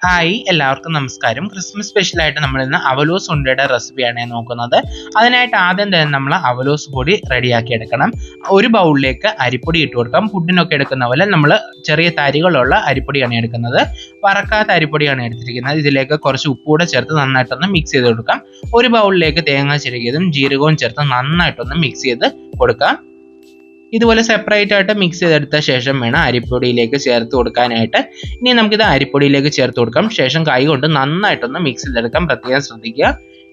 Hi, എല്ലാവർക്കും നമസ്കാരം. Christmas സ്പെഷ്യലായിട്ട് നമ്മൾ ഇന്ന് അവലോസ് ഉണ്ടയുടെ റെസിപ്പിയാണ് നോക്കുന്നത്. അതിനായിട്ട് ആദ്യം തന്നെ നമ്മൾ അവലോസ് പൊടി റെഡിയാക്കി എടുക്കണം. ഒരു ബൗളിലേക്ക് അരിപ്പൊടി ഇട്ട് കൊടുക്കാം. ഫുഡിനൊക്കെ എടുക്കുന്ന പോലെ നമ്മൾ ചെറിയ തരികളുള്ള അരിപ്പൊടിയാണ് എടുക്കുന്നത്. വറക്കാത്ത അരിപ്പൊടിയാണ് എടുത്തിരിക്കുന്നത്. ഇതിലേക്ക് കുറച്ച് ഉപ്പൂടെ ചേർത്ത് നന്നായിട്ടൊന്ന് മിക്സ് ചെയ്ത് കൊടുക്കാം. ഒരു ബൗളിലേക്ക് തേങ്ങ ചിരകിയതും ജീരകവും ചേർത്ത് നന്നായിട്ടൊന്ന് മിക്സ് ചെയ്ത് കൊടുക്കാം. ഇതുപോലെ സെപ്പറേറ്റ് ആയിട്ട് മിക്സ് ചെയ്തെടുത്ത ശേഷം വേണം അരിപ്പൊടിയിലേക്ക് ചേർത്ത് കൊടുക്കാനായിട്ട്. ഇനി നമുക്കിത് അരിപ്പൊടിയിലേക്ക് ചേർത്ത് കൊടുക്കാം. ശേഷം കൈ കൊണ്ട് നന്നായിട്ടൊന്ന് മിക്സ് ചെയ്തെടുക്കാം. പ്രത്യേകം ശ്രദ്ധിക്കുക.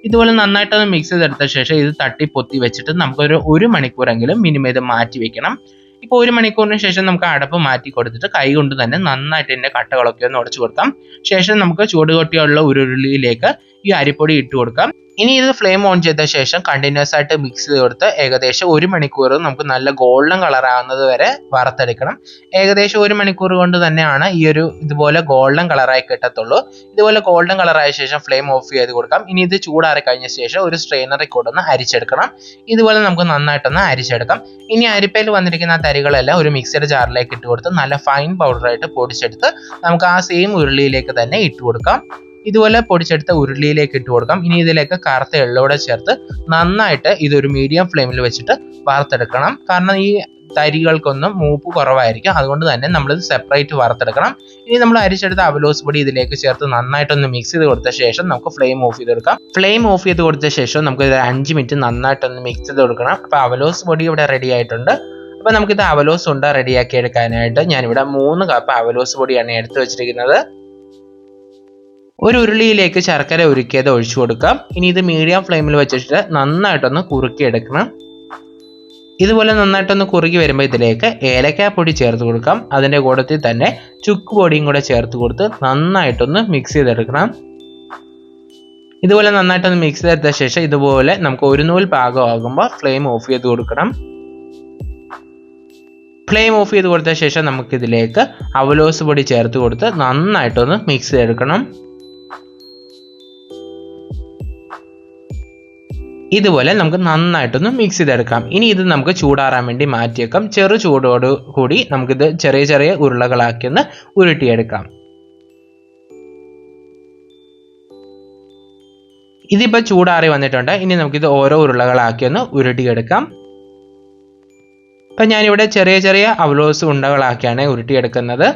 ഇതുപോലെ നന്നായിട്ടൊന്ന് മിക്സ് ചെയ്തെടുത്ത ശേഷം ഇത് തട്ടി പൊത്തി വെച്ചിട്ട് നമുക്കൊരു 1 മണിക്കൂറെങ്കിലും മിനിമം ഇത് മാറ്റി വെക്കണം. ഇപ്പോൾ 1 മണിക്കൂറിന് ശേഷം നമുക്ക് അടപ്പ് മാറ്റി കൊടുത്തിട്ട് കൈ കൊണ്ട് തന്നെ നന്നായിട്ട് ഇതിൻ്റെ കട്ടകളൊക്കെ ഒന്ന് ഉടച്ചു കൊടുക്കാം. ശേഷം നമുക്ക് ചൂടുകട്ടിയുള്ള ഉരുളിയിലേക്ക് ഈ അരിപ്പൊടി ഇട്ട് കൊടുക്കാം. ഇനി ഇത് ഫ്ലെയിം ഓൺ ചെയ്ത ശേഷം കണ്ടിന്യൂസ് ആയിട്ട് മിക്സ് ചെയ്ത് കൊടുത്ത് ഏകദേശം 1 മണിക്കൂർ നമുക്ക് നല്ല ഗോൾഡൻ കളർ ആവുന്നത് വരെ വറുത്തെടുക്കണം. ഏകദേശം 1 മണിക്കൂർ കൊണ്ട് തന്നെയാണ് ഈ ഒരു ഇതുപോലെ ഗോൾഡൻ കളറായി കിട്ടത്തുള്ളൂ. ഇതുപോലെ ഗോൾഡൻ കളറായ ശേഷം ഫ്ലെയിം ഓഫ് ചെയ്ത് കൊടുക്കാം. ഇനി ഇത് ചൂടാറി കഴിഞ്ഞ ശേഷം ഒരു സ്ട്രെയിനറിൽ കൊണ്ടൊന്ന് അരിച്ചെടുക്കണം. ഇതുപോലെ നമുക്ക് നന്നായിട്ടൊന്ന് അരിച്ചെടുക്കാം. ഇനി അരിപ്പയിൽ വന്നിരിക്കുന്ന തരികളെല്ലാം ഒരു മിക്സഡ് ജാറിലേക്ക് ഇട്ട് കൊടുത്ത് നല്ല ഫൈൻ പൗഡറായിട്ട് പൊടിച്ചെടുത്ത് നമുക്ക് ആ സെയിം ഉരുളിയിലേക്ക് തന്നെ ഇട്ട് കൊടുക്കാം. ഇതുപോലെ പൊടിച്ചെടുത്ത ഉരുളിയിലേക്ക് ഇട്ട് കൊടുക്കാം. ഇനി ഇതിലേക്ക് കറുത്ത എള്ളോടെ ചേർത്ത് നന്നായിട്ട് ഇതൊരു മീഡിയം ഫ്ലെയിമിൽ വെച്ചിട്ട് വറുത്തെടുക്കണം. കാരണം ഈ തരികൾക്കൊന്നും മൂപ്പ് കുറവായിരിക്കും. അതുകൊണ്ട് തന്നെ നമ്മളിത് സെപ്പറേറ്റ് വറുത്തെടുക്കണം. ഇനി നമ്മൾ അരിച്ചെടുത്ത അവലോസ് പൊടി ഇതിലേക്ക് ചേർത്ത് നന്നായിട്ടൊന്ന് മിക്സ് ചെയ്ത് കൊടുത്ത ശേഷം നമുക്ക് ഫ്ലെയിം ഓഫ് ചെയ്ത് കൊടുക്കാം. ഫ്ലെയിം ഓഫ് ചെയ്ത് കൊടുത്ത ശേഷം നമുക്ക് ഇത് 5 മിനിറ്റ് നന്നായിട്ടൊന്ന് മിക്സ് ചെയ്ത് കൊടുക്കണം. അപ്പോൾ അവലോസ് പൊടി ഇവിടെ റെഡി ആയിട്ടുണ്ട്. അപ്പോൾ നമുക്കിത് അവലോസ് ഉണ്ട റെഡിയാക്കി എടുക്കാനായിട്ട് ഞാനിവിടെ 3 കപ്പ് അവലോസ് പൊടിയാണ് എടുത്ത് വെച്ചിരിക്കുന്നത്. ഒരു ഉരുളിയിലേക്ക് ശർക്കര ഉരുക്കിയത് ഒഴിച്ചു കൊടുക്കാം. ഇനി ഇത് മീഡിയം ഫ്ലെയിമിൽ വെച്ചിട്ട് നന്നായിട്ടൊന്ന് കുറുക്കിയെടുക്കണം. ഇതുപോലെ നന്നായിട്ടൊന്ന് കുറുകി വരുമ്പോൾ ഇതിലേക്ക് ഏലക്കാപ്പൊടി ചേർത്ത് കൊടുക്കാം. അതിൻ്റെ കൂട്ടത്തിൽ തന്നെ ചുക്ക് പൊടിയും കൂടെ ചേർത്ത് കൊടുത്ത് നന്നായിട്ടൊന്ന് മിക്സ് ചെയ്തെടുക്കണം. ഇതുപോലെ നന്നായിട്ടൊന്ന് മിക്സ് ചെയ്തെടുത്ത ശേഷം ഇതുപോലെ നമുക്ക് ഒരു നൂൽ പാകമാകുമ്പോൾ ഫ്ലെയിം ഓഫ് ചെയ്ത് കൊടുക്കണം. ഫ്ലെയിം ഓഫ് ചെയ്ത് കൊടുത്ത ശേഷം നമുക്കിതിലേക്ക് അവലോസ് പൊടി ചേർത്ത് കൊടുത്ത് നന്നായിട്ടൊന്ന് മിക്സ് ചെയ്തെടുക്കണം. ഇതുപോലെ നമുക്ക് നന്നായിട്ടൊന്ന് മിക്സ് ചെയ്തെടുക്കാം. ഇനി ഇത് നമുക്ക് ചൂടാറാൻ വേണ്ടി മാറ്റിയേക്കാം. ചെറു ചൂടോട് കൂടി നമുക്കിത് ചെറിയ ചെറിയ ഉരുളകളാക്കി ഒന്ന് ഉരുട്ടിയെടുക്കാം. ഇതിപ്പോൾ ചൂടാറി വന്നിട്ടുണ്ട്. ഇനി നമുക്കിത് ഓരോ ഉരുളകളാക്കി ഒന്ന് ഉരുട്ടിയെടുക്കാം. അപ്പം ഞാനിവിടെ ചെറിയ ചെറിയ അവലോസ് ഉണ്ടകളാക്കിയാണ് ഉരുട്ടിയെടുക്കുന്നത്.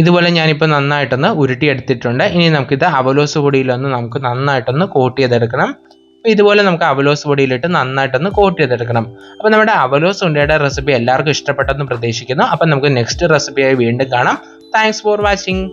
ഇതുപോലെ ഞാനിപ്പോൾ നന്നായിട്ടൊന്ന് ഉരുട്ടിയെടുത്തിട്ടുണ്ട്. ഇനി നമുക്കിത് അവലോസ് പൊടിയിലൊന്ന് നമുക്ക് നന്നായിട്ടൊന്ന് കോട്ട് ചെയ്തെടുക്കണം. അപ്പോൾ ഇതുപോലെ നമുക്ക് അവലോസ് പൊടിയിലിട്ട് നന്നായിട്ടൊന്ന് കോട്ട് ചെയ്തെടുക്കണം. അപ്പോൾ നമ്മുടെ അവലോസ് ഉണ്ടയുടെ റെസിപ്പി എല്ലാവർക്കും ഇഷ്ടപ്പെട്ടെന്ന് പ്രതീക്ഷിക്കുന്നു. അപ്പം നമുക്ക് നെക്സ്റ്റ് റെസിപ്പിയായി വീണ്ടും കാണാം. Thanks for watching.